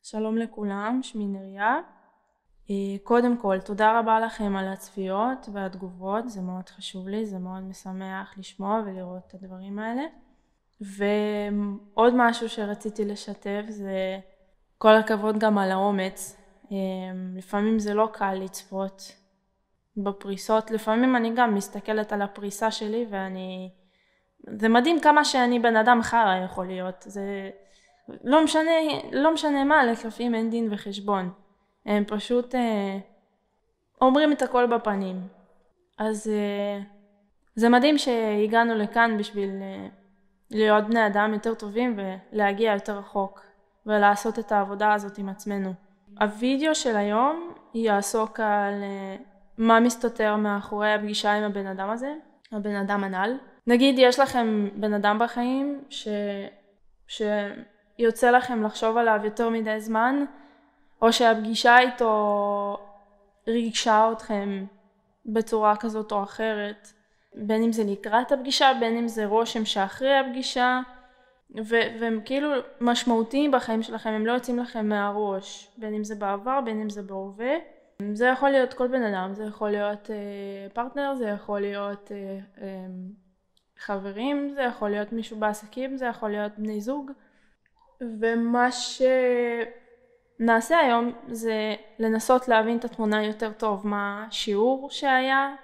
שלום לכולם, שמי נריה. קודם כל, תודה רבה לכם על הצפיות והתגובות, זה מאוד חשוב לי, זה מאוד משמח לשמוע ולראות את הדברים האלה. ועוד משהו שרציתי לשתף זה כל הכבוד גם על האומץ. לפעמים זה לא קל לצפות בפריסות, לפעמים אני גם מסתכלת על הפריסה שלי זה מדהים כמה שאני בן אדם חרא יכול להיות, זה לא משנה מה, לקלפים אין דין וחשבון. הם פשוט אומרים את הכל בפנים. אז זה מדהים שהגענו לכאן בשביל להיות בני אדם יותר טובים ולהגיע יותר רחוק ולעשות את העבודה הזאת עם עצמנו. הווידאו של היום יעסוק על מה מסתתר מאחורי הפגישה עם הבן אדם הזה, הבן אדם הנ"ל. נגיד יש לכם בן אדם בחיים שיוצא לכם לחשוב עליו יותר מדי זמן, או שהפגישה איתו ריגשה אתכם בצורה כזאת או אחרת, בין אם זה לקראת הפגישה, בין אם זה רושם שאחרי הפגישה, והם כאילו משמעותיים בחיים שלכם, הם לא יוצאים לכם מהראש, בין אם זה בעבר, בין אם זה בהווה. זה יכול להיות כל בן אדם, זה יכול להיות פרטנר, זה יכול להיות חברים, זה יכול להיות מישהו בעסקים, זה יכול להיות בני זוג. ומה שנעשה היום זה לנסות להבין את התמונה יותר טוב, מה השיעור שהיה,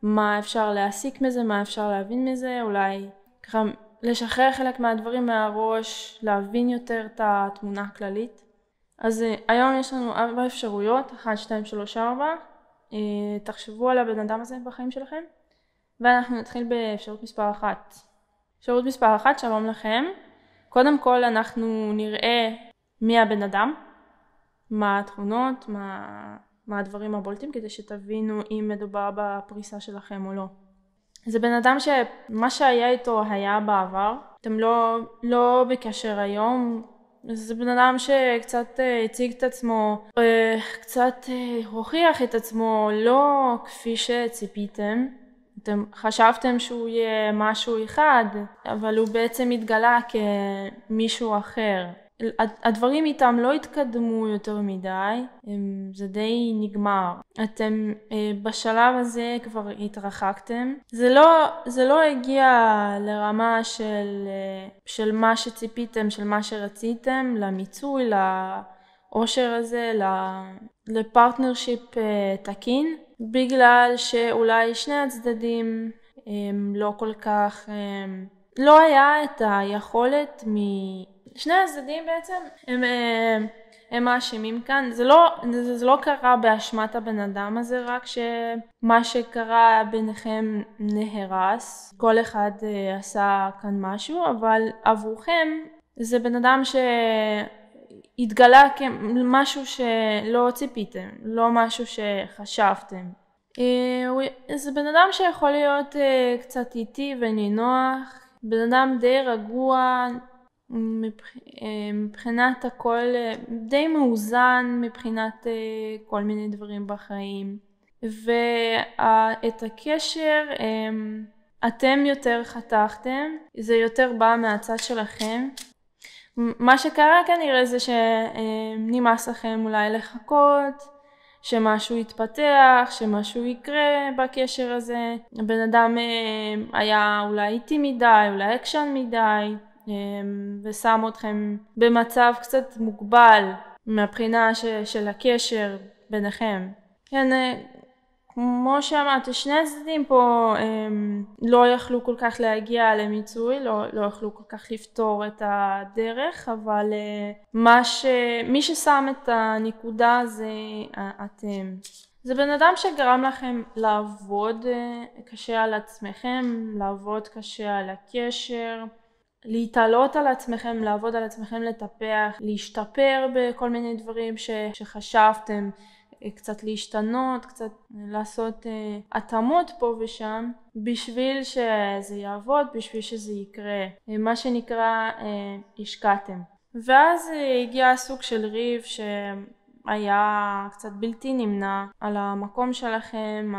מה אפשר להסיק מזה, מה אפשר להבין מזה, אולי ככה לשחרר חלק מהדברים מהראש, להבין יותר את התמונה הכללית. אז היום יש לנו 4 אפשרויות, 1, 2, 3, 4. תחשבו על הבן אדם הזה בחיים שלכם, ואנחנו נתחיל באפשרות מספר 1. אפשרות מספר 1, שלום לכם. קודם כל אנחנו נראה מי הבן אדם, מה התכונות, מה הדברים הבולטים, כדי שתבינו אם מדובר בפריסה שלכם או לא. זה בן אדם שמה שהיה איתו היה בעבר, אתם לא בקשר היום. זה בן אדם שקצת הציג את עצמו, קצת הוכיח את עצמו לא כפי שציפיתם. אתם חשבתם שהוא יהיה משהו אחד, אבל הוא בעצם התגלה כמישהו אחר. הדברים איתם לא התקדמו יותר מדי, זה די נגמר. אתם בשלב הזה כבר התרחקתם. זה לא הגיע לרמה של מה שציפיתם, של מה שרציתם, למיצוי, לאושר הזה, לפרטנרשיפ תקין, בגלל שאולי שני הצדדים לא כל כך, לא היה את היכולת שני הצדדים בעצם הם האשמים כאן. זה לא קרה באשמת הבן אדם הזה, רק שמה שקרה ביניכם נהרס. כל אחד עשה כאן משהו, אבל עבורכם זה בן אדם שהתגלה כמשהו שלא ציפיתם, לא משהו שחשבתם. זה בן אדם שיכול להיות קצת איטי ונינוח, בן אדם די רגוע, מבחינת הכל די מאוזן, מבחינת כל מיני דברים בחיים. ואת הקשר אתם יותר חתכתם, זה יותר בא מהצד שלכם. מה שקרה כנראה זה שנמאס לכם אולי לחכות, שמשהו יתפתח, שמשהו יקרה בקשר הזה. הבן אדם היה אולי איטי מדי, אולי אקשן מדי, ושם אתכם במצב קצת מוגבל מהבחינה של הקשר ביניכם. כן, כמו שאמרתי, שני הצדדים פה לא יכלו כל כך להגיע למיצוי, לא יכלו כל כך לפתור את הדרך, אבל מי ששם את הנקודה זה אתם. זה בן אדם שגרם לכם לעבוד קשה על עצמכם, לעבוד קשה על הקשר, להתעלות על עצמכם, לעבוד על עצמכם, לטפח, להשתפר בכל מיני דברים שחשבתם, קצת להשתנות, קצת לעשות התאמות פה ושם, בשביל שזה יעבוד, בשביל שזה יקרה. מה שנקרא, השקעתם. ואז הגיע סוג של ריב שהיה קצת בלתי נמנע על המקום שלכם,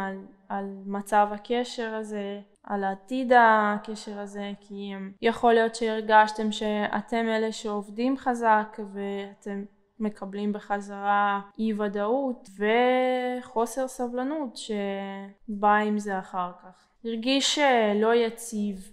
על מצב הקשר הזה, על העתיד הקשר הזה, כי יכול להיות שהרגשתם שאתם אלה שעובדים חזק ואתם מקבלים בחזרה אי ודאות וחוסר סבלנות שבא עם זה אחר כך. הרגיש לא יציב.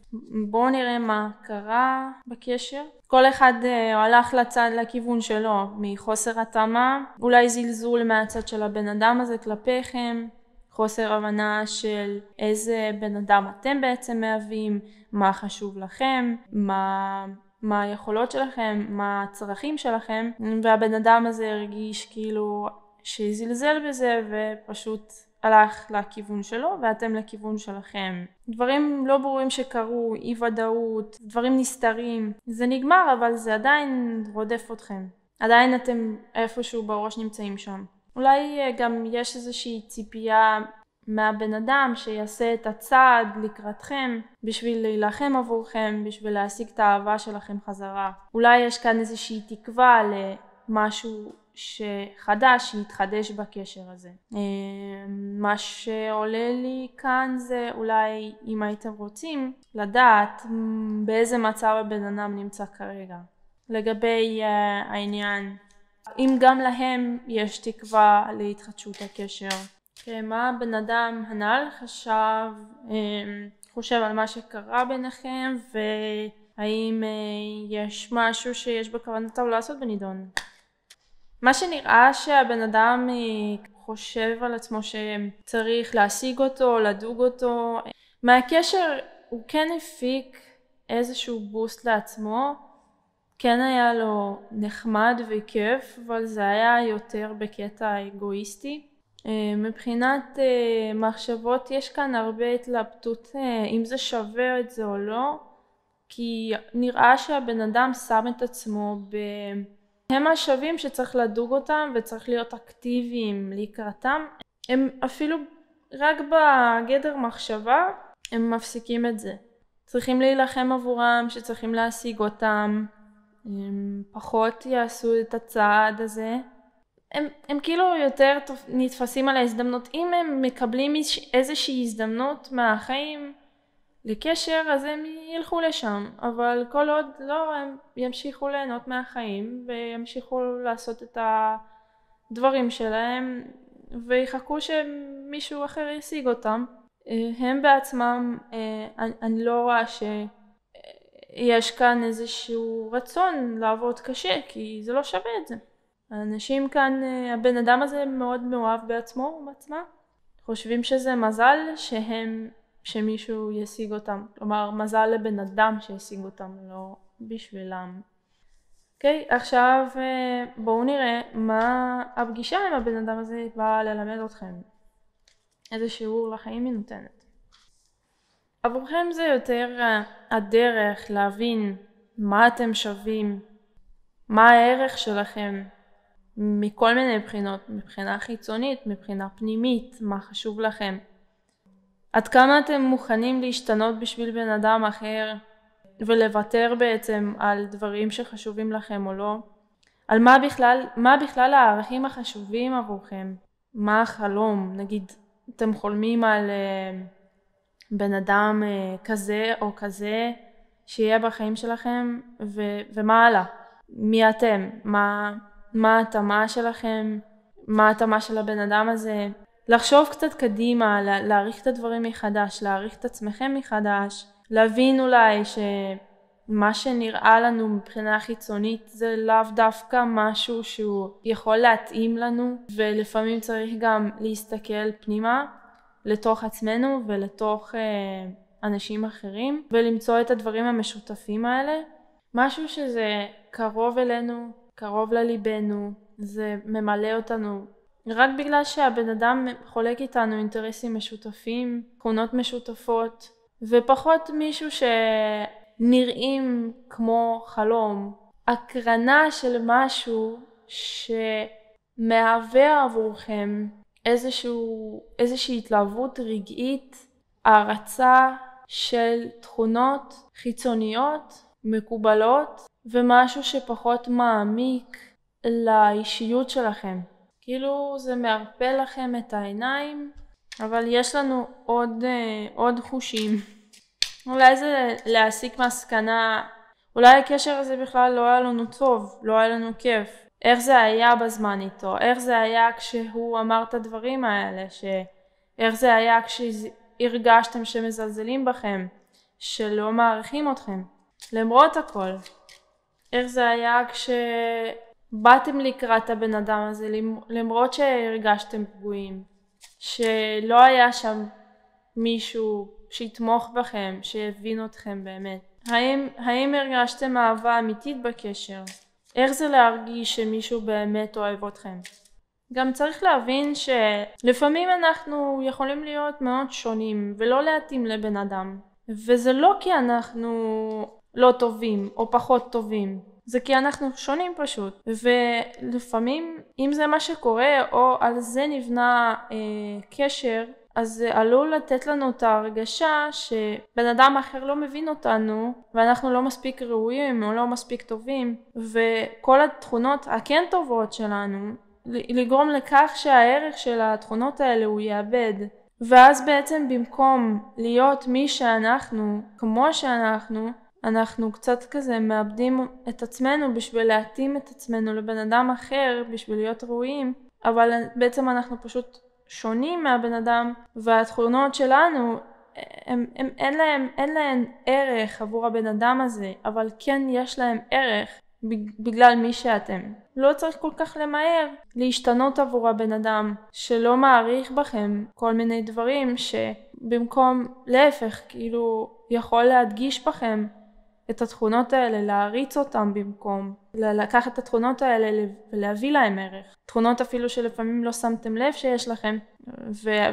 בואו נראה מה קרה בקשר. כל אחד הלך לכיוון שלו, מחוסר התאמה, אולי זלזול מהצד של הבן אדם הזה כלפיכם, חוסר הבנה של איזה בן אדם אתם בעצם מהווים, מה חשוב לכם, מה היכולות שלכם, מה הצרכים שלכם, והבן אדם הזה הרגיש כאילו שזלזל בזה ופשוט הלך לכיוון שלו ואתם לכיוון שלכם. דברים לא ברורים שקרו, אי ודאות, דברים נסתרים. זה נגמר אבל זה עדיין רודף אתכם. עדיין אתם איפשהו בראש נמצאים שם. אולי גם יש איזושהי ציפייה מהבן אדם שיעשה את הצעד לקראתכם בשביל להילחם עבורכם, בשביל להשיג את האהבה שלכם חזרה. אולי יש כאן איזושהי תקווה למשהו שחדש, שיתחדש בקשר הזה. מה שעולה לי כאן זה אולי אם הייתם רוצים לדעת באיזה מצב הבן אדם נמצא כרגע. לגבי העניין, אם גם להם יש תקווה להתחדשות הקשר. מה הבן אדם הנ"ל חושב על מה שקרה ביניכם והאם יש משהו שיש בכוונתו לעשות בנידון. מה שנראה שהבן אדם חושב על עצמו שצריך להשיג אותו, לדוג אותו. מהקשר הוא כן הפיק איזשהו בוסט לעצמו. כן היה לו נחמד וכיף, אבל זה היה יותר בקטע אגואיסטי. מבחינת מחשבות יש כאן הרבה התלבטות אם זה שווה את זה או לא, כי נראה שהבן אדם שם את עצמו הם השווים שצריך לדוג אותם וצריך להיות אקטיביים לקראתם. הם אפילו רק בגדר מחשבה הם מפסיקים את זה. צריכים להילחם עבורם, שצריכים להשיג אותם, הם פחות יעשו את הצעד הזה. הם כאילו יותר נתפסים על ההזדמנות. אם הם מקבלים איזושהי הזדמנות מהחיים לקשר, אז הם ילכו לשם. אבל כל עוד לא, הם ימשיכו ליהנות מהחיים וימשיכו לעשות את הדברים שלהם ויחכו שמישהו אחר ישיג אותם. הם בעצמם, אני לא רואה שיש כאן איזשהו רצון לעבוד קשה, כי זה לא שווה את זה. האנשים כאן, הבן אדם הזה מאוד מאוהב בעצמו ובעצמה. חושבים שזה מזל שמישהו ישיג אותם. כלומר, מזל לבן אדם שישיג אותם, לא בשבילם. אוקיי, עכשיו בואו נראה מה הפגישה עם הבן אדם הזה באה ללמד אתכם. איזה שיעור לחיים היא נותנת. עבורכם זה יותר הדרך להבין מה אתם שווים, מה הערך שלכם, מכל מיני בחינות, מבחינה חיצונית, מבחינה פנימית, מה חשוב לכם. עד כמה אתם מוכנים להשתנות בשביל בן אדם אחר ולוותר בעצם על דברים שחשובים לכם או לא. על מה בכלל הערכים החשובים עבורכם. מה החלום, נגיד אתם חולמים על בן אדם כזה או כזה שיהיה בחיים שלכם ומה הלאה. מי אתם, מה התאמה שלכם, מה התאמה של הבן אדם הזה. לחשוב קצת קדימה, להעריך את הדברים מחדש, להעריך את עצמכם מחדש, להבין אולי שמה שנראה לנו מבחינה חיצונית זה לאו דווקא משהו שהוא יכול להתאים לנו, ולפעמים צריך גם להסתכל פנימה לתוך עצמנו ולתוך אנשים אחרים ולמצוא את הדברים המשותפים האלה. משהו שזה קרוב אלינו, קרוב לליבנו, זה ממלא אותנו. רק בגלל שהבן אדם חולק איתנו אינטרסים משותפים, תכונות משותפות, ופחות מישהו שנראים כמו חלום. הקרנה של משהו שמהווה עבורכם איזושהי התלהבות רגעית, הערצה של תכונות חיצוניות, מקובלות, ומשהו שפחות מעמיק לאישיות שלכם. כאילו זה מערפל לכם את העיניים, אבל יש לנו עוד חושים. אולי זה להסיק מסקנה, אולי הקשר הזה בכלל לא היה לנו טוב, לא היה לנו כיף. איך זה היה בזמן איתו, איך זה היה כשהוא אמר את הדברים האלה, איך זה היה כשהרגשתם שמזלזלים בכם, שלא מעריכים אתכם, למרות הכל. איך זה היה כשבאתם לקראת הבן אדם הזה, למרות שהרגשתם פגועים, שלא היה שם מישהו שיתמוך בכם, שיבין אתכם באמת. האם הרגשתם אהבה אמיתית בקשר? איך זה להרגיש שמישהו באמת אוהב אתכם? גם צריך להבין שלפעמים אנחנו יכולים להיות מאוד שונים ולא להתאים לבן אדם. וזה לא כי אנחנו לא טובים או פחות טובים. זה כי אנחנו שונים פשוט. ולפעמים אם זה מה שקורה או על זה נבנה קשר, אז זה עלול לתת לנו את ההרגשה שבן אדם אחר לא מבין אותנו ואנחנו לא מספיק ראויים או לא מספיק טובים, וכל התכונות הכן טובות שלנו לגרום לכך שהערך של התכונות האלה הוא יאבד, ואז בעצם במקום להיות מי שאנחנו, כמו שאנחנו, אנחנו קצת כזה מאבדים את עצמנו בשביל להתאים את עצמנו לבן אדם אחר בשביל להיות ראויים, אבל בעצם אנחנו פשוט שונים מהבן אדם, והתכונות שלנו אין להם ערך עבור הבן אדם הזה, אבל כן יש להם ערך בגלל מי שאתם. לא צריך כל כך למהר להשתנות עבור הבן אדם שלא מעריך בכם כל מיני דברים שבמקום להפך כאילו יכול להדגיש בכם את התכונות האלה, להריץ אותם במקום לקחת את התכונות האלה ולהביא להם ערך. תכונות אפילו שלפעמים לא שמתם לב שיש לכם,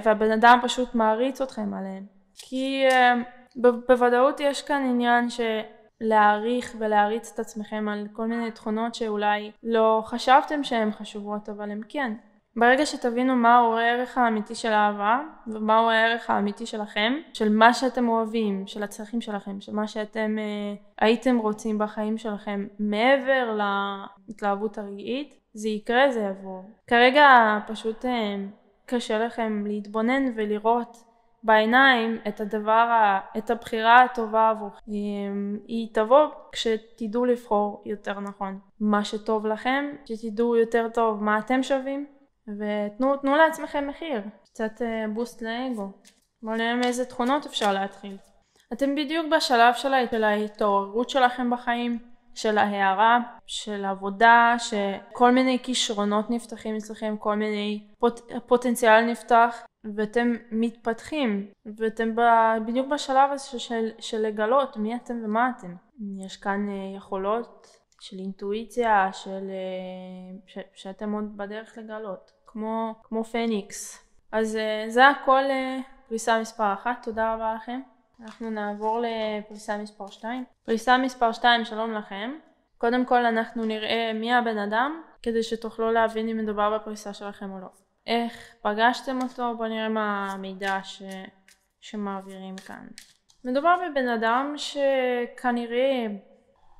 והבן אדם פשוט מעריץ אתכם עליהם. כי בוודאות יש כאן עניין להעריך ולהריץ את עצמכם על כל מיני תכונות שאולי לא חשבתם שהן חשובות, אבל הן כן. ברגע שתבינו מהו הערך האמיתי של האהבה, ומהו הערך האמיתי שלכם, של מה שאתם אוהבים, של הצרכים שלכם, של מה שאתם הייתם רוצים בחיים שלכם, מעבר להתלהבות הרגעית, זה יקרה, זה יבוא. כרגע פשוט קשה לכם להתבונן ולראות בעיניים את הבחירה הטובה עבורכם. היא תבוא כשתדעו לבחור יותר נכון מה שטוב לכם, שתדעו יותר טוב מה אתם שווים, ותנו לעצמכם מחיר, קצת בוסט לאגו. בואו נראה מאיזה תכונות אפשר להתחיל. אתם בדיוק בשלב של ההתעוררות שלכם בחיים, של ההערה, של עבודה, שכל מיני כישרונות נפתחים אצלכם, כל מיני פוטנציאל נפתח, ואתם מתפתחים, ואתם בדיוק בשלב הזה של לגלות מי אתם ומה אתם. יש כאן יכולות של אינטואיציה, שאתם עוד בדרך לגלות, כמו פניקס. אז זה הכל פריסה מספר 1, תודה רבה לכם. אנחנו נעבור לפריסה מספר 2. פריסה מספר 2, שלום לכם. קודם כל אנחנו נראה מי הבן אדם, כדי שתוכלו להבין אם מדובר בפריסה שלכם או לא. איך פגשתם אותו? בואו נראה מה המידע שמעבירים כאן. מדובר בבן אדם שכנראה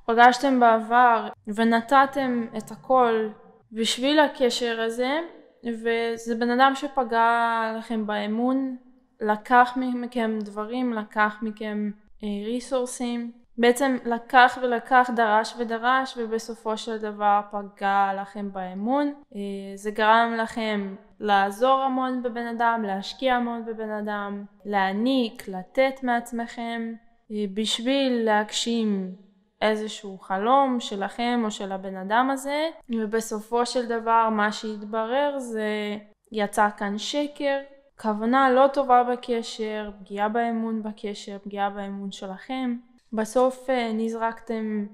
פגשתם בעבר ונתתם את הכל בשביל הקשר הזה, וזה בן אדם שפגע לכם באמון, לקח מכם דברים, לקח מכם ריסורסים, בעצם לקח ולקח, דרש ודרש, ובסופו של דבר פגע לכם באמון. זה גרם לכם לעזור המון בבן אדם, להשקיע המון בבן אדם, להעניק, לתת מעצמכם, בשביל להגשים איזשהו חלום שלכם או של הבן אדם הזה, ובסופו של דבר מה שהתברר זה יצא כאן שקר, כוונה לא טובה בקשר, פגיעה באמון בקשר, פגיעה באמון שלכם. בסוף נזרקתם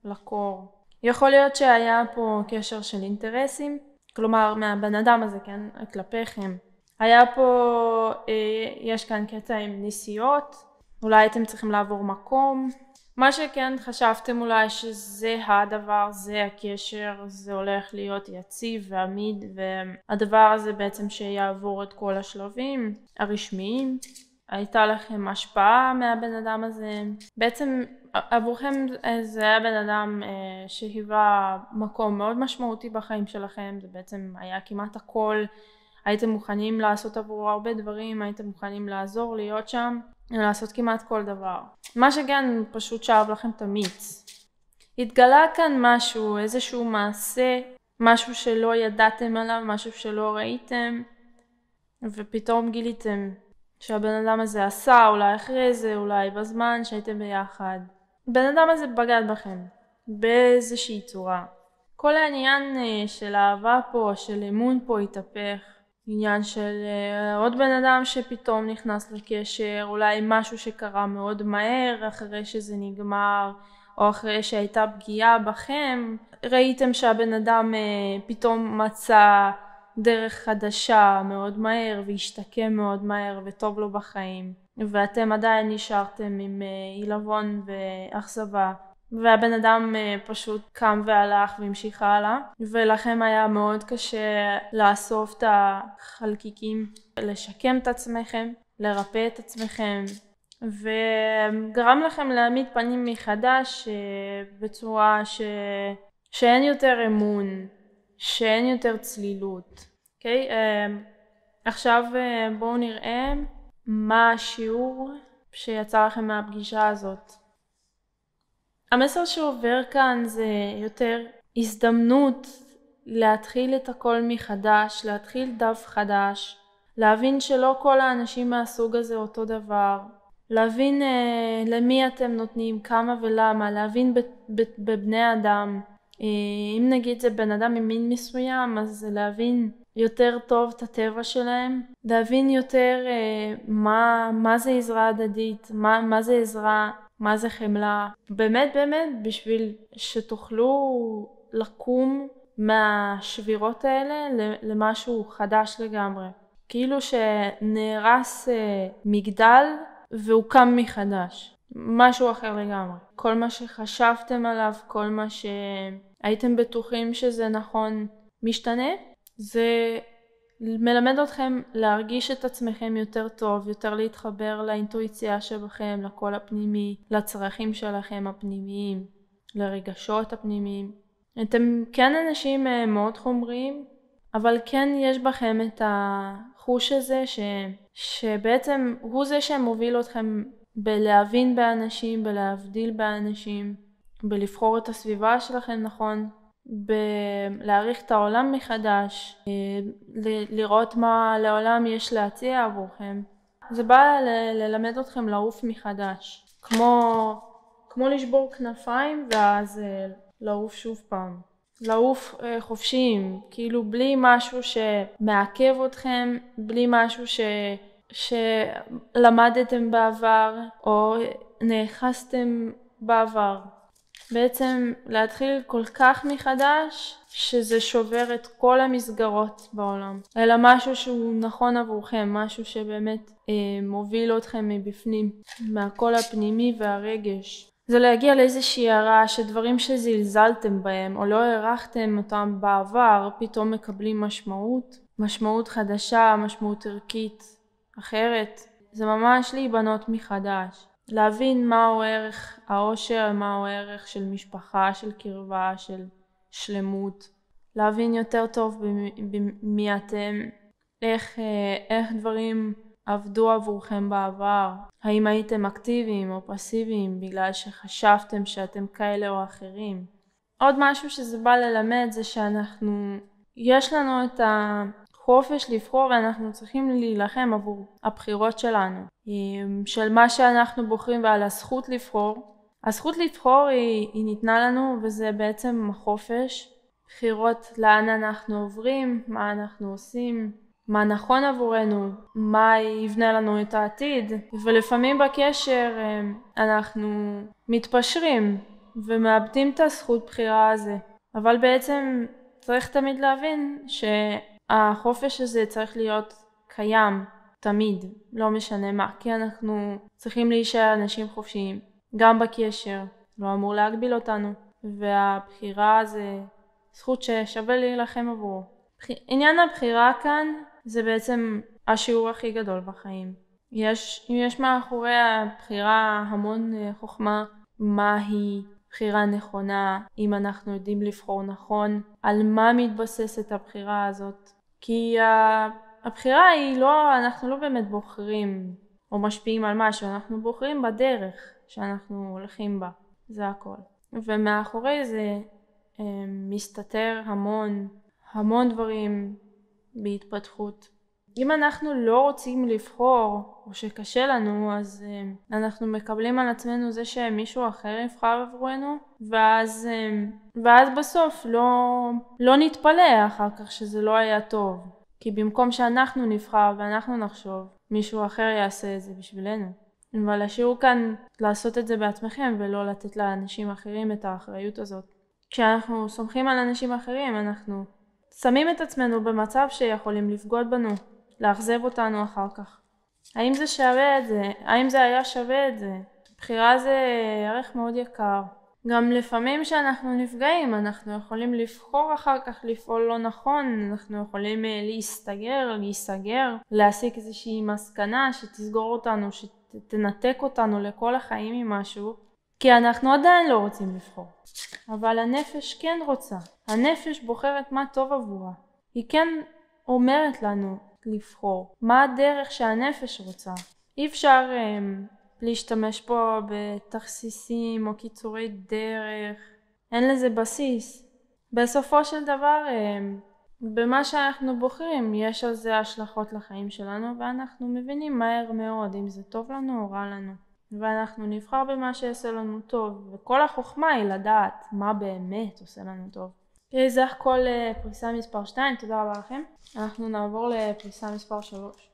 לקור. יכול להיות שהיה פה קשר של אינטרסים, כלומר מהבן אדם הזה, כן, כלפיכם. היה פה, יש כאן קטע עם נסיעות, אולי הייתם צריכים לעבור מקום. מה שכן חשבתם אולי שזה הדבר, זה הקשר, זה הולך להיות יציב ועמיד, והדבר הזה בעצם שיעבור את כל השלבים הרשמיים. הייתה לכם השפעה מהבן אדם הזה. בעצם עבורכם זה היה בן אדם שהיווה מקום מאוד משמעותי בחיים שלכם. זה בעצם היה כמעט הכל. הייתם מוכנים לעשות עבור הרבה דברים, הייתם מוכנים לעזור, להיות שם, לעשות כמעט כל דבר. מה שכן פשוט שאב לכם את המיץ. התגלה כאן משהו, איזשהו מעשה משהו שלא ידעתם עליו, משהו שלא ראיתם, ופתאום גיליתם שהבן אדם הזה עשה, אולי אחרי זה, אולי בזמן שהייתם ביחד. הבן אדם הזה בגד בכם, באיזושהי צורה. כל העניין של אהבה פה, של אמון פה התהפך. עניין של עוד בן אדם שפתאום נכנס לקשר, אולי משהו שקרה מאוד מהר אחרי שזה נגמר, או אחרי שהייתה פגיעה בכם. ראיתם שהבן אדם פתאום מצא דרך חדשה מאוד מהר, והשתקם מאוד מהר וטוב לו בחיים. ואתם עדיין נשארתם עם עילבון ואכזבה. והבן אדם פשוט קם והלך והמשיך הלאה, ולכם היה מאוד קשה לאסוף את החלקיקים, לשקם את עצמכם, לרפא את עצמכם, וגרם לכם להעמיד פנים מחדש בצורה שאין יותר אמון, שאין יותר צלילות. אוקיי? עכשיו בואו נראה מה השיעור שיצא לכם מהפגישה הזאת. המסר שעובר כאן זה יותר הזדמנות להתחיל את הכל מחדש, להתחיל דף חדש, להבין שלא כל האנשים מהסוג הזה אותו דבר, להבין למי אתם נותנים, כמה ולמה, להבין בבני אדם. אם נגיד זה בן אדם ממין מסוים, אז להבין יותר טוב את הטבע שלהם, להבין יותר מה זה עזרה הדדית, מה זה עזרה, מה זה חמלה. באמת בשביל שתוכלו לקום מהשבירות האלה למשהו חדש לגמרי. כאילו שנהרס מגדל והוא קם מחדש. משהו אחר לגמרי. כל מה שחשבתם עליו, כל מה שהייתם בטוחים שזה נכון משתנה, זה מלמד אתכם להרגיש את עצמכם יותר טוב, יותר להתחבר לאינטואיציה שבכם, לקול הפנימי, לצרכים שלכם הפנימיים, לרגשות הפנימיים. אתם כן אנשים מאוד חומריים, אבל כן יש בכם את החוש הזה שבעצם הוא זה שמוביל אתכם בלהבין באנשים, בלהבדיל באנשים, בלבחור את הסביבה שלכם נכון, בלהעריך את העולם מחדש, לראות מה לעולם יש להציע עבורכם. זה בא ללמד אתכם לעוף מחדש, כמו לשבור כנפיים ואז לעוף שוב פעם. לעוף חופשיים, כאילו בלי משהו שמעכב אתכם, בלי משהו שלמדתם בעבר או נאחזתם בעבר. בעצם להתחיל כל כך מחדש שזה שובר את כל המסגרות בעולם, אלא משהו שהוא נכון עבורכם, משהו שבאמת מוביל אתכם מבפנים, מהקול הפנימי והרגש. זה להגיע לאיזושהי הערה שדברים שזלזלתם בהם או לא הערכתם אותם בעבר פתאום מקבלים משמעות חדשה, משמעות ערכית אחרת. זה ממש להיבנות מחדש, להבין מהו ערך האושר, מהו ערך של משפחה, של קרבה, של שלמות, להבין יותר טוב במי אתם, איך דברים עבדו עבורכם בעבר, האם הייתם אקטיביים או פסיביים בגלל שחשבתם שאתם כאלה או אחרים. עוד משהו שזה בא ללמד זה יש לנו את החופש לבחור ואנחנו צריכים להילחם עבור הבחירות שלנו, של מה שאנחנו בוחרים ועל הזכות לבחור. הזכות לבחור היא ניתנה לנו וזה בעצם החופש, בחירות לאן אנחנו עוברים, מה אנחנו עושים, מה נכון עבורנו, מה יבנה לנו את העתיד. ולפעמים בקשר אנחנו מתפשרים ומאבדים את הזכות בחירה הזה. אבל בעצם צריך תמיד להבין שהחופש הזה צריך להיות קיים תמיד, לא משנה מה. כי אנחנו צריכים להישאר אנשים חופשיים, גם בקשר, לא אמור להגביל אותנו. והבחירה זה זכות ששווה להילחם עבורו. עניין הבחירה כאן זה בעצם השיעור הכי גדול בחיים. יש מאחורי הבחירה המון חוכמה, מהי בחירה נכונה, אם אנחנו יודעים לבחור נכון, על מה מתבססת הבחירה הזאת. כי הבחירה היא אנחנו לא באמת בוחרים או משפיעים על משהו, אנחנו בוחרים בדרך שאנחנו הולכים בה, זה הכל. ומאחורי זה מסתתר המון דברים בהתפתחות. אם אנחנו לא רוצים לבחור או שקשה לנו, אז אנחנו מקבלים על עצמנו זה שמישהו אחר יבחר עבורנו, ואז בסוף לא נתפלא אחר כך שזה לא היה טוב. כי במקום שאנחנו נבחר ואנחנו נחשוב, מישהו אחר יעשה את זה בשבילנו. אבל השיעור כאן לעשות את זה בעצמכם ולא לתת לאנשים אחרים את האחריות הזאת. כשאנחנו סומכים על אנשים אחרים, אנחנו שמים את עצמנו במצב שיכולים לפגוד בנו, לאכזב אותנו אחר כך. האם זה שווה את זה? האם זה היה שווה את זה? בחירה זה ערך מאוד יקר. גם לפעמים שאנחנו נפגעים, אנחנו יכולים לבחור אחר כך לפעול לא נכון, אנחנו יכולים להיסגר, להסיק איזושהי מסקנה שתסגור אותנו, שתנתק אותנו לכל החיים עם משהו, כי אנחנו עדיין לא רוצים לבחור. אבל הנפש כן רוצה. הנפש בוחרת מה טוב עבורה. היא כן אומרת לנו לבחור. מה הדרך שהנפש רוצה? אי אפשר להשתמש פה בתכסיסים או קיצורי דרך. אין לזה בסיס. בסופו של דבר, במה שאנחנו בוחרים, יש על זה השלכות לחיים שלנו, ואנחנו מבינים מהר מאוד אם זה טוב לנו או רע לנו. ואנחנו נבחר במה שיעשה לנו טוב, וכל החוכמה היא לדעת מה באמת עושה לנו טוב. זה הכל פריסה מספר 2, תודה רבה לכם. אנחנו נעבור לפריסה מספר 3.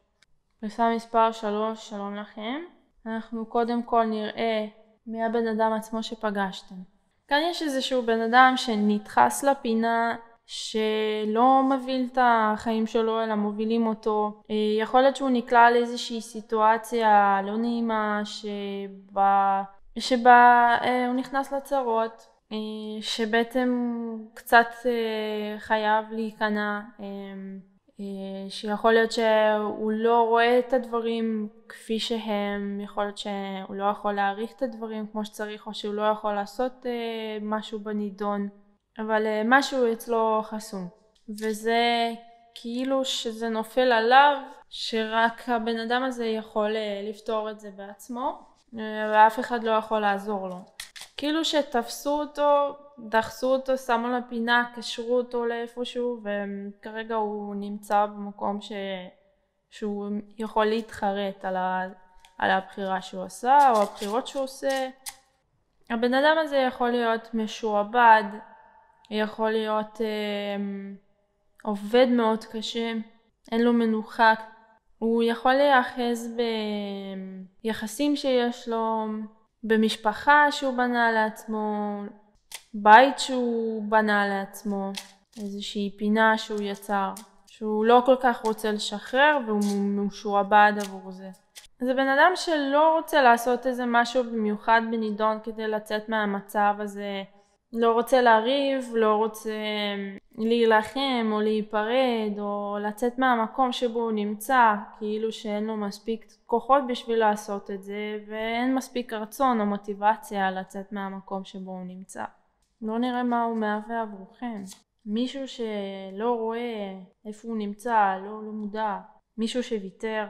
פריסה מספר 3, שלום לכם. אנחנו קודם כל נראה מי הבן אדם עצמו שפגשתם. כאן יש איזשהו בן אדם שנדחס לפינה, שלא מוביל את החיים שלו אלא מובילים אותו. יכול להיות שהוא נקלע לאיזושהי סיטואציה לא נעימה שבה הוא נכנס לצרות, שבעצם קצת חייב להיכנע, שיכול להיות שהוא לא רואה את הדברים כפי שהם, יכול להיות שהוא לא יכול להעריך את הדברים כמו שצריך, או שהוא לא יכול לעשות משהו בנידון, אבל משהו אצלו חסום, וזה כאילו שזה נופל עליו, שרק הבן אדם הזה יכול לפתור את זה בעצמו, ואף אחד לא יכול לעזור לו. כאילו שתפסו אותו, דחסו אותו, שמו לפינה, קשרו אותו לאיפשהו, וכרגע הוא נמצא במקום שהוא יכול להתחרט על הבחירה שהוא עשה, או הבחירות שהוא עושה. הבן אדם הזה יכול להיות משועבד, יכול להיות עובד מאוד קשה, אין לו מנוחה, הוא יכול להיאחז ביחסים שיש לו, במשפחה שהוא בנה לעצמו, בית שהוא בנה לעצמו, איזושהי פינה שהוא יצר, שהוא לא כל כך רוצה לשחרר והוא משועבד עבור זה. זה בן אדם שלא רוצה לעשות איזה משהו במיוחד בנידון כדי לצאת מהמצב הזה, לא רוצה לריב, לא רוצה להילחם או להיפרד או לצאת מהמקום שבו הוא נמצא, כאילו שאין לו מספיק כוחות בשביל לעשות את זה, ואין מספיק רצון או מוטיבציה לצאת מהמקום שבו הוא נמצא. לא נראה מה הוא מהווה עבורכם. מישהו שלא רואה איפה הוא נמצא, לא מודע, מישהו שוויתר.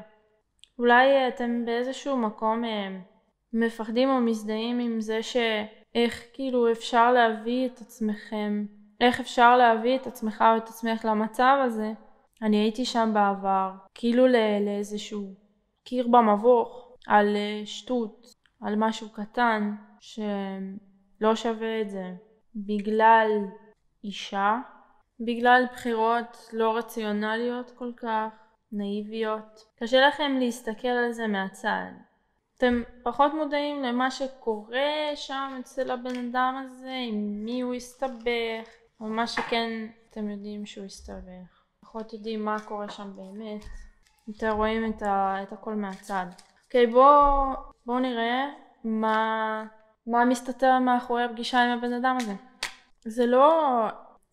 אולי אתם באיזשהו מקום מפחדים או מזדהים עם זה איך כאילו אפשר להביא את עצמכם, איך אפשר להביא את עצמך או את עצמך למצב הזה. אני הייתי שם בעבר, כאילו לאיזשהו קיר במבוך, על שטות, על משהו קטן שלא שווה את זה, בגלל אישה, בגלל בחירות לא רציונליות כל כך, נאיביות. קשה לכם להסתכל על זה מהצד. אתם פחות מודעים למה שקורה שם אצל הבן אדם הזה, עם מי הוא הסתבך, או מה שכן אתם יודעים שהוא הסתבך. פחות יודעים מה קורה שם באמת. יותר רואים את הכל מהצד. אוקיי, בואו נראה מה מסתתר מאחורי הפגישה עם הבן אדם הזה. זה לא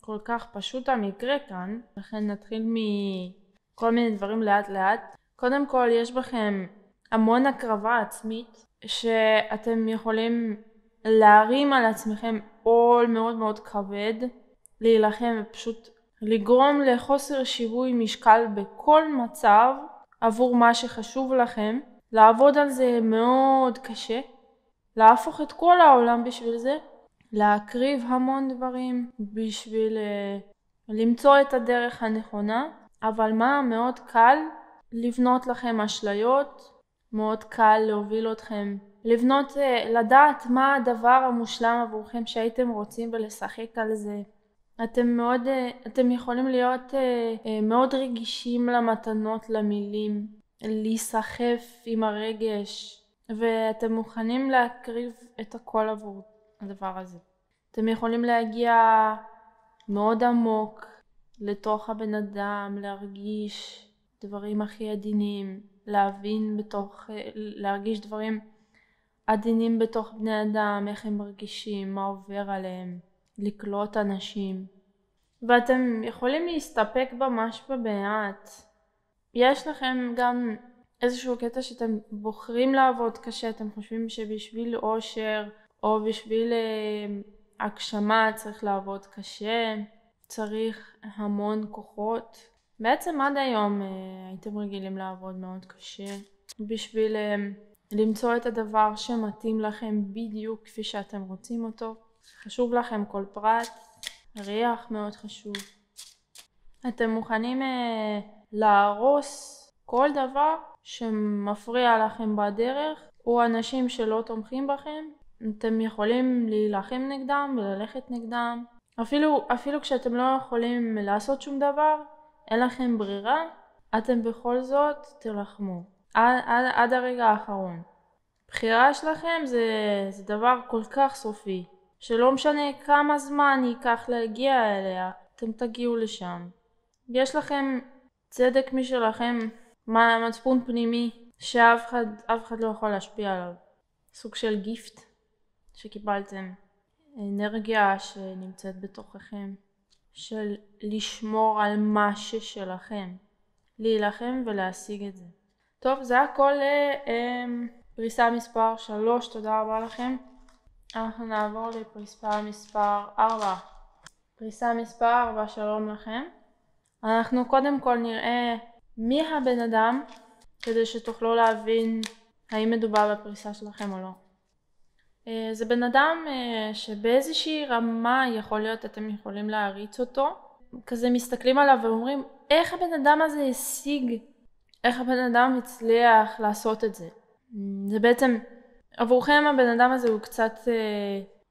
כל כך פשוט המקרה כאן, לכן נתחיל מכל מיני דברים לאט לאט. קודם כל יש בכם המון הקרבה עצמית, שאתם יכולים להרים על עצמכם עול מאוד מאוד כבד, להילחם ופשוט לגרום לחוסר שיווי משקל בכל מצב עבור מה שחשוב לכם, לעבוד על זה מאוד קשה, להפוך את כל העולם בשביל זה, להקריב המון דברים בשביל למצוא את הדרך הנכונה, אבל מאוד קל לבנות לכם אשליות, מאוד קל להוביל אתכם, לדעת מה הדבר המושלם עבורכם שהייתם רוצים ולשחק על זה. אתם יכולים להיות מאוד רגישים למתנות, למילים, להיסחף עם הרגש, ואתם מוכנים להקריב את הכל עבור הדבר הזה. אתם יכולים להגיע מאוד עמוק לתוך הבן אדם, להרגיש דברים הכי עדינים, להרגיש דברים עדינים בתוך בני אדם, איך הם מרגישים, מה עובר עליהם, לקלוט אנשים. ואתם יכולים להסתפק ממש במעט. יש לכם גם איזשהו קטע שאתם בוחרים לעבוד קשה, אתם חושבים שבשביל אושר או בשביל הגשמה צריך לעבוד קשה, צריך המון כוחות. בעצם עד היום הייתם רגילים לעבוד מאוד קשה בשביל למצוא את הדבר שמתאים לכם בדיוק כפי שאתם רוצים אותו. חשוב לכם כל פרט, ריח מאוד חשוב. אתם מוכנים להרוס כל דבר שמפריע לכם בדרך, או אנשים שלא תומכים בכם. אתם יכולים להילחם נגדם וללכת נגדם. אפילו כשאתם לא יכולים לעשות שום דבר, אין לכם ברירה, אתם בכל זאת תלחמו. עד הרגע האחרון. בחירה שלכם זה דבר כל כך סופי, שלא משנה כמה זמן ייקח להגיע אליה, אתם תגיעו לשם. יש לכם צדק משלכם, מצפון פנימי, שאף אחד לא יכול להשפיע עליו. סוג של גיפט שקיבלתם, אנרגיה שנמצאת בתוככם, של לשמור על מה ששלכם, להילחם ולהשיג את זה. טוב, זה הכל פריסה מספר 3, תודה רבה לכם. אנחנו נעבור לפריסה מספר 4. פריסה מספר 4, שלום לכם. אנחנו קודם כל נראה מי הבן אדם, כדי שתוכלו להבין האם מדובר בפריסה שלכם או לא. זה בן אדם שבאיזושהי רמה יכול להיות אתם יכולים להריץ אותו. כזה מסתכלים עליו ואומרים, איך הבן אדם הזה השיג, איך הבן אדם הצליח לעשות את זה. זה בעצם, עבורכם הבן אדם הזה הוא קצת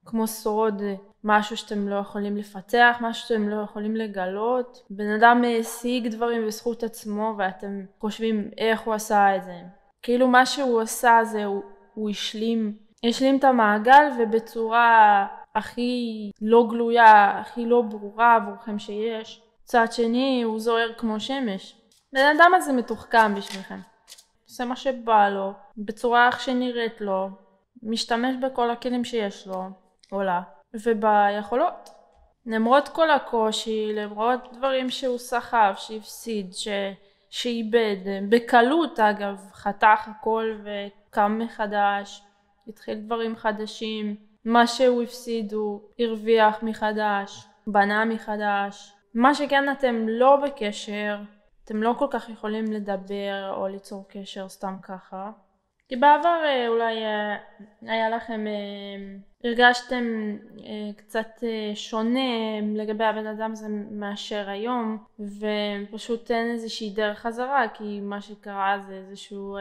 כמו סוד, משהו שאתם לא יכולים לפתח, משהו שאתם לא יכולים לגלות. בן אדם השיג דברים בזכות עצמו ואתם חושבים איך הוא עשה את זה. כאילו מה שהוא עשה זה הוא השלים את המעגל, ובצורה הכי לא גלויה, הכי לא ברורה עבורכם שיש. צד שני הוא זוהר כמו שמש. בן אדם הזה מתוחכם בשבילכם. עושה מה שבא לו, בצורה איך שנראית לו, משתמש בכל הכלים שיש לו, או לה, וביכולות. למרות כל הקושי, למרות דברים שהוא סחב, שהפסיד, שאיבד, בקלות אגב, חתך הכל וקם מחדש, התחיל דברים חדשים, מה שהוא הפסיד הוא הרוויח מחדש, בנה מחדש. מה שכן אתם לא בקשר, אתם לא כל כך יכולים לדבר או ליצור קשר סתם ככה. כי בעבר אולי היה לכם, הרגשתם קצת שונה לגבי הבן אדם הזה מאשר היום, ופשוט אין איזושהי דרך חזרה, כי מה שקרה זה איזשהו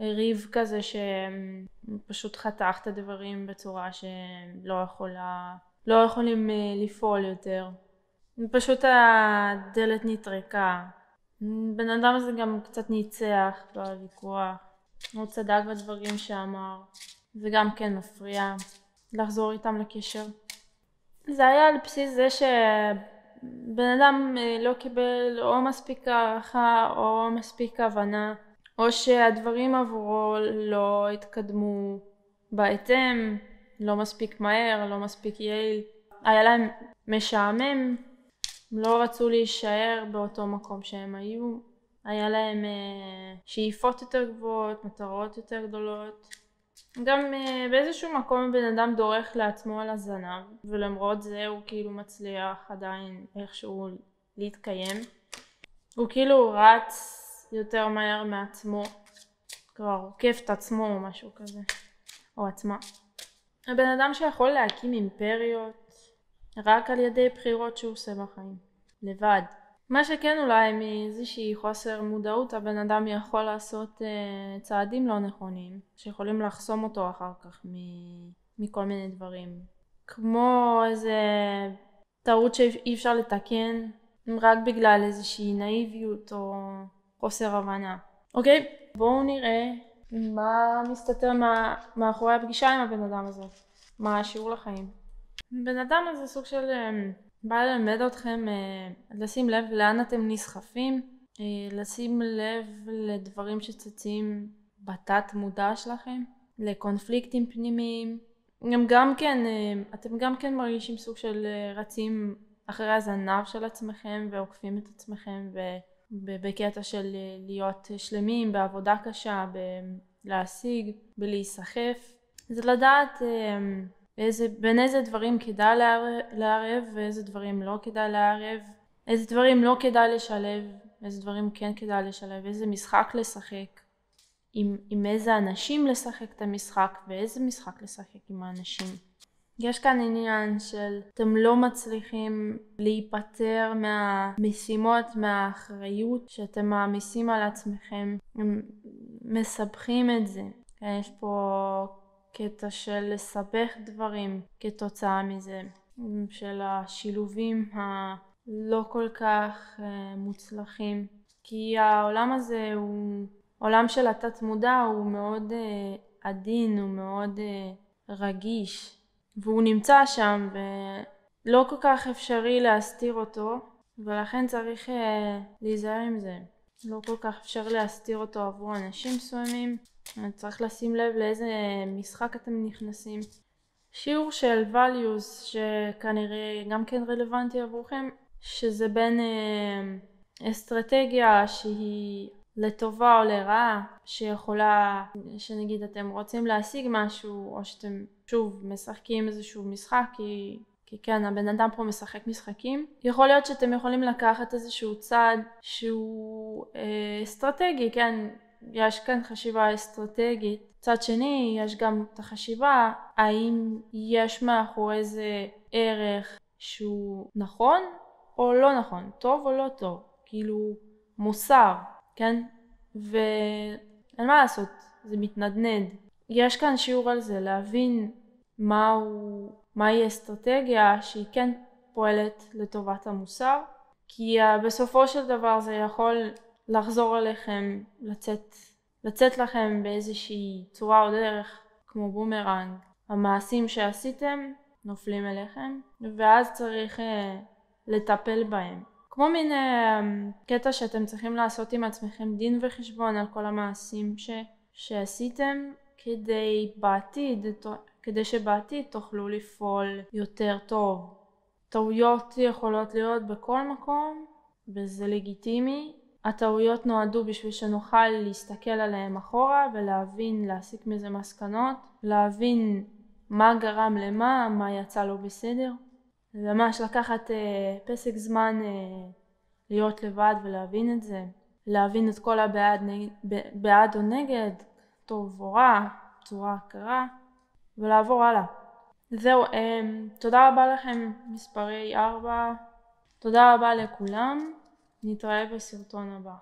ריב כזה שפשוט חתך את הדברים בצורה שלא יכולים לפעול יותר. פשוט הדלת נטרקה. בן אדם הזה גם קצת ניצח בוויכוח. הוא צדק בדברים שאמר. זה גם כן מפריע לחזור איתם לקשר. זה היה על בסיס זה שבן אדם לא קיבל או מספיק הערכה או מספיק הבנה, או שהדברים עבורו לא התקדמו בהתאם, לא מספיק מהר, לא מספיק יעיל. היה להם משעמם, לא רצו להישאר באותו מקום שהם היו. היה להם שאיפות יותר גבוהות, מטרות יותר גדולות. גם באיזשהו מקום הבן אדם דורך לעצמו על הזנב, ולמרות זה הוא כאילו מצליח עדיין איכשהו להתקיים. הוא כאילו רץ יותר מהר מעצמו, כבר עוקף את עצמו או משהו כזה, או עצמה. הבן אדם שיכול להקים אימפריות רק על ידי בחירות שהוא עושה בחיים, לבד. מה שכן אולי מאיזושהי חוסר מודעות הבן אדם יכול לעשות צעדים לא נכונים שיכולים לחסום אותו אחר כך מכל מיני דברים, כמו איזה טעות שאי אפשר לתקן רק בגלל איזושהי נאיביות או חוסר הבנה. אוקיי, בואו נראה מה מסתתר מאחורי הפגישה עם הבן אדם הזה, מה השיעור לחיים. בן אדם הזה סוג של בא ללמד אתכם לשים לב לאן אתם נסחפים, לשים לב לדברים שצצים בתת מודע שלכם, לקונפליקטים פנימיים. אתם גם כן מרגישים סוג של רצים אחרי הזנב של עצמכם ועוקפים את עצמכם בקטע של להיות שלמים, בעבודה קשה, להשיג, בלהיסחף. זה לדעת בין איזה דברים כדאי לערב ואיזה דברים לא כדאי לערב, איזה דברים לא כדאי לשלב, איזה דברים כן כדאי לשלב, איזה משחק לשחק, עם איזה אנשים לשחק את המשחק ואיזה משחק לשחק עם האנשים. יש כאן עניין של אתם לא מצליחים להיפטר מהמשימות, מהאחריות שאתם מעמיסים על עצמכם, הם מסבכים את זה. יש פה קטע של לסבך דברים כתוצאה מזה, של השילובים הלא כל כך מוצלחים, כי העולם הזה הוא עולם של התת מודע, הוא מאוד עדין, הוא מאוד רגיש, והוא נמצא שם ולא כל כך אפשרי להסתיר אותו, ולכן צריך להיזהר עם זה. לא כל כך אפשר להסתיר אותו עבור אנשים מסוימים, צריך לשים לב לאיזה משחק אתם נכנסים. שיעור של values שכנראה גם כן רלוונטי עבורכם, שזה בין אסטרטגיה שהיא לטובה או לרעה, שיכולה, שנגיד אתם רוצים להשיג משהו, או שאתם שוב משחקים איזשהו משחק, כי כן, הבן אדם פה משחק משחקים. יכול להיות שאתם יכולים לקחת איזשהו צעד שהוא אסטרטגי, כן, יש כאן חשיבה אסטרטגית. צד שני, יש גם את החשיבה, האם יש מאחורי זה ערך שהוא נכון או לא נכון, טוב או לא טוב, כאילו מוסר, כן? ואין מה לעשות, זה מתנדנד. יש כאן שיעור על זה, להבין מהי אסטרטגיה שהיא כן פועלת לטובת המוסר, כי בסופו של דבר זה יכול לחזור עליכם, לצאת לכם באיזושהי צורה או דרך כמו בומרנג. המעשים שעשיתם נופלים אליכם, ואז צריך לטפל בהם. כמו מין קטע שאתם צריכים לעשות עם עצמכם דין וחשבון על כל המעשים שעשיתם, כדי שבעתיד תוכלו לפעול יותר טוב. טעויות יכולות להיות בכל מקום, וזה לגיטימי. הטעויות נועדו בשביל שנוכל להסתכל עליהם אחורה ולהבין, להסיק מזה מסקנות, להבין מה גרם למה, מה יצא לא בסדר. ממש לקחת פסק זמן להיות לבד ולהבין את זה, להבין את כל בעד או נגד, טוב או רע, צורה קרה, ולעבור הלאה. זהו, תודה רבה לכם מספרי 4, תודה רבה לכולם, נתראה בסרטון הבא.